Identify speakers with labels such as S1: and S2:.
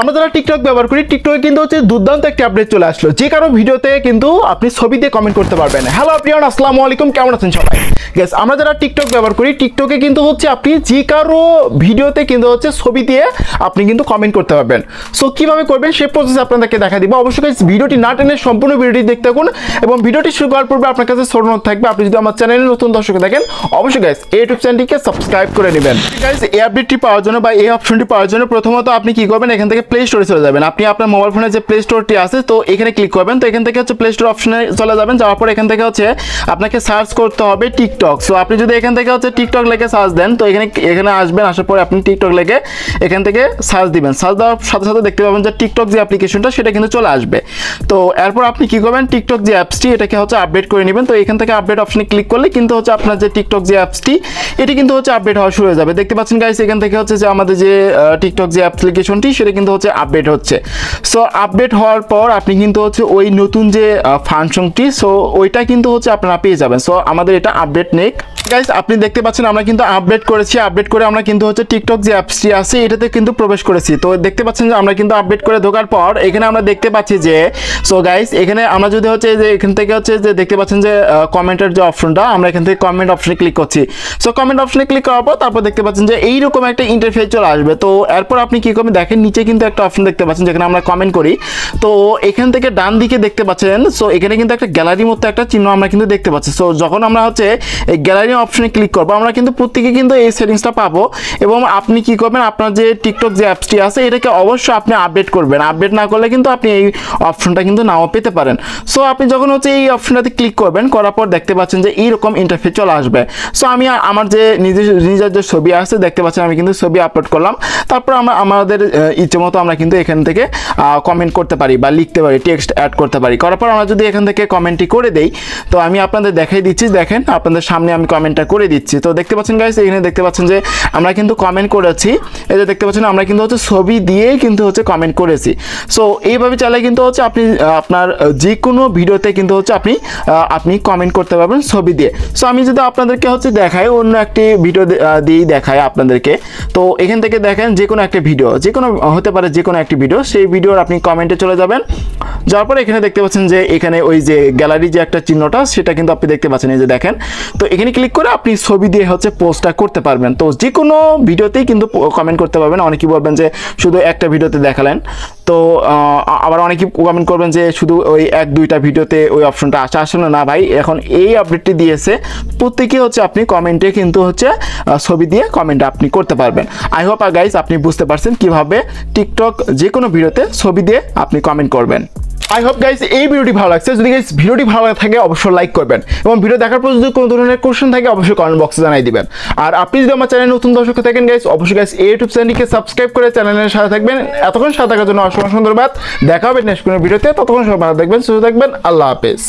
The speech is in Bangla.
S1: আমরা যারা টিকটক ব্যবহার করি টিকটকে কিন্তু হচ্ছে দুর্দান্ত একটি আপডেট চলে আসলো, যে কারো ভিডিওতে কিন্তু আপনি ছবি দিয়ে কমেন্ট করতে পারবেন। হ্যালো এভরিওয়ান, আসসালামু আলাইকুম, কেমন আছেন সবাই? গাইস, আমরা যারা টিকটক ব্যবহার করি টিকটকে কিন্তু হচ্ছে আপনি যে কারো ভিডিওতে কিন্তু হচ্ছে ছবি দিয়ে আপনি কিন্তু কমেন্ট করতে পারবেন। সো কিভাবে করবেন সেই প্রসেস আপনাদেরকে দেখা দিব। অবশ্যই গাইস ভিডিওটি না টেনে সম্পূর্ণ ভিডিওটি দেখতে থাকুন এবং ভিডিওটি শুরু করার পূর্বে আপনার কাছে ছোট নোট থাকবে, আপনি যদি আমার চ্যানেলে নতুন দর্শক দেখেন অবশ্যই গাইস এই ইউটিউব চ্যানেলটিকে সাবস্ক্রাইব করে নেবেন। গাইস, এই আপডেটটি পাওয়ার জন্য বা এই অপশনটি পাওয়ার জন্য প্রথমত আপনি কি করবেন, এখান থেকে প্লে স্টোরে চলে যাবেন। আপনি আপনার মোবাইল ফোনে যে প্লে স্টোরটি আছে তো এখানে ক্লিক করবেন। তো এখান থেকে হচ্ছে প্লে স্টোর অপশনে চলে যাবেন। যাওয়ার পর এখান থেকে হচ্ছে আপনাকে সার্চ করতে হবে টিকটক। সো আপনি যদি এখান থেকে হচ্ছে টিকটক লিখে সার্চ দেন তো এখানে আসবেন। আসার পরে আপনি টিকটক লিখে এখান থেকে সার্চ দিবেন। সার্চ দেওয়ার সাথে সাথে দেখতে পাবেন যে টিকটক যে অ্যাপ্লিকেশনটা সেটা কিন্তু চলে আসবে। তো এরপর আপনি কি করবেন, টিকটক যে অ্যাপসটি এটাকে হচ্ছে আপডেট করে নেবেন। তো এখান থেকে আপডেট অপশনে ক্লিক করলে কিন্তু হচ্ছে আপনার যে টিকটক যে অ্যাপসটি এটি কিন্তু হচ্ছে আপডেট হওয়া শুরু হয়ে যাবে। দেখতে পাচ্ছেন গাইস, এখান থেকে হচ্ছে যে আমাদের যে টিকটক যে অ্যাপ্লিকেশনটি সেটা কিন্তু হচ্ছে আপডেট হচ্ছে। সো আপডেট হওয়ার পর আপনি কিন্তু হচ্ছে ওই নতুন যে ফাংশনটি সো ওইটা কিন্তু হচ্ছে আপনারা পেয়ে যাবেন। সো আমাদের এটা আপডেট নেই গাইস। আপনি দেখতে পাচ্ছেন আমরা কিন্তু আপডেট করেছি। আপডেট করে আমরা কিন্তু হচ্ছে টিকটক যে অ্যাপসটি আছে এটাতে কিন্তু প্রবেশ করেছি। তো দেখতে পাচ্ছেন যে আমরা কিন্তু আপডেট করে ঢোকার পর এখানে আমরা দেখতে পাচ্ছি যে সো গাইস এখানে আমরা যদি হচ্ছে যে এখান থেকে হচ্ছে যে দেখতে পাচ্ছেন যে কমেন্টের যে অপশনটা, আমরা এখান থেকে কমেন্ট অপশনে ক্লিক করছি। সো কমেন্ট অপশনে ক্লিক করার পর তারপর দেখতে পাচ্ছেন যে এইরকম একটা ইন্টারফেস চলে আসবে। তো এরপর আপনি কি করবেন, দেখেন নিচে কিন্তু একটা অপশন দেখতে পাচ্ছেন যেখানে আমরা কমেন্ট করি। তো এখান থেকে ডান দিকে দেখতে পাচ্ছেন সো এখানে কিন্তু একটা গ্যালারির মতো একটা চিহ্ন আমরা কিন্তু দেখতে পাচ্ছি। সো যখন আমরা হচ্ছে এই গ্যালারি অপশনে ক্লিক করবো আমরা কিন্তু প্রত্যেকে কিন্তু এই সেটিংসটা পাবো এবং আপনি কি করবেন, আপনার যে টিকটক যে অ্যাপসটি আছে এটাকে অবশ্যই আপনি আপডেট করবেন। আপডেট না করলে কিন্তু আপনি এই অপশনটা কিন্তু নাও পেতে পারেন। সো আপনি যখন হচ্ছে এই অপশনটাতে ক্লিক করবেন, করার পর দেখতে পাচ্ছেন যে এইরকম ইন্টারফেস চলে আসবে। সো আমি আমার যে নিজের যে ছবি আছে দেখতে পাচ্ছেন আমি কিন্তু ছবি আপলোড করলাম। তারপর আমরা আমাদের ইচ্ছে মতো আমরা কিন্তু এখান থেকে কমেন্ট করতে পারি বা লিখতে পারি, টেক্সট অ্যাড করতে পারি। করার পর আমরা যদি এখান থেকে কমেন্টটি করে দেই তো আমি আপনাদের দেখাই দিচ্ছি, দেখেন আপনাদের সামনে আমি কমেন্টটা করে দিচ্ছি। তো দেখতে পাচ্ছেন গাইস এখানে দেখতে পাচ্ছেন যে আমরা কিন্তু কমেন্ট করেছি। এই যে দেখতে পাচ্ছেন আমরা কিন্তু হচ্ছে ছবি দিয়ে কিন্তু হচ্ছে কমেন্ট করেছি। সো এইভাবে চাইলে কিন্তু হচ্ছে আপনি আপনার যে কোনো ভিডিওতে কিন্তু হচ্ছে আপনি কমেন্ট করতে পারবেন ছবি দিয়ে। সো আমি যদি আপনাদেরকে হচ্ছে দেখাই অন্য একটি ভিডিও দিয়েই দেখাই আপনাদেরকে। তো এখান থেকে দেখেন যে কোনো একটা ভিডিও, যে কোনো হতে পারে যে কোনো একটি ভিডিও, সেই ভিডিওর আপনি কমেন্টে চলে যাবেন। যাওয়ার পরে এখানে দেখতে পাচ্ছেন যে এখানে ওই যে গ্যালারি যে একটা চিহ্নটা সেটা কিন্তু আপনি দেখতে পাচ্ছেন, এই যে দেখেন। তো এখানে ক্লিক করে আপনি ছবি দিয়ে হচ্ছে পোস্টটা করতে পারবেন। তো যে কোনো ভিডিওতেই কিন্তু কমেন্ট করতে পারবেন। অনেকেই বলবেন যে শুধু একটা ভিডিওতে দেখালেন, তো আবার অনেকেই কমেন্ট করবেন যে শুধু ওই এক দুইটা ভিডিওতে ওই অপশনটা আসলে না ভাই, এখন এই আপডেটটি দিয়েছে প্রত্যেকে হচ্ছে আপনি কমেন্টে কিন্তু হচ্ছে ছবি দিয়ে কমেন্ট আপনি করতে পারবেন। আই হোপ গাইস আপনি বুঝতে পারছেন কিভাবে টিকটক যে কোনো ভিডিওতে ছবি দিয়ে আপনি কমেন্ট করবেন। আই হোপ গাইস এই ভিডিওটি ভালো লাগছে। যদি গাইস ভিডিওটি ভালো থাকে অবশ্যই লাইক করবেন এবং ভিডিও দেখার পর যদি কোনো ধরনের কোশ্চেন থাকে অবশ্যই কমেন্ট বক্সে জানাই দিবেন। আর আপনি যদি আমার চ্যানেলে নতুন দর্শক থাকেন গাইস অবশ্যই গাইস এই ইউটিউব চ্যানেলটিকে সাবস্ক্রাইব করে চ্যানেলের সাথে থাকবেন। এতক্ষণ সাথে থাকার জন্য অসংখ্য ধন্যবাদ। দেখা হবে নেক্সট কোনো ভিডিওতে। ততক্ষণ সবাই ভালো থাকবেন, সুস্থ থাকবেন। আল্লাহ হাফেজ।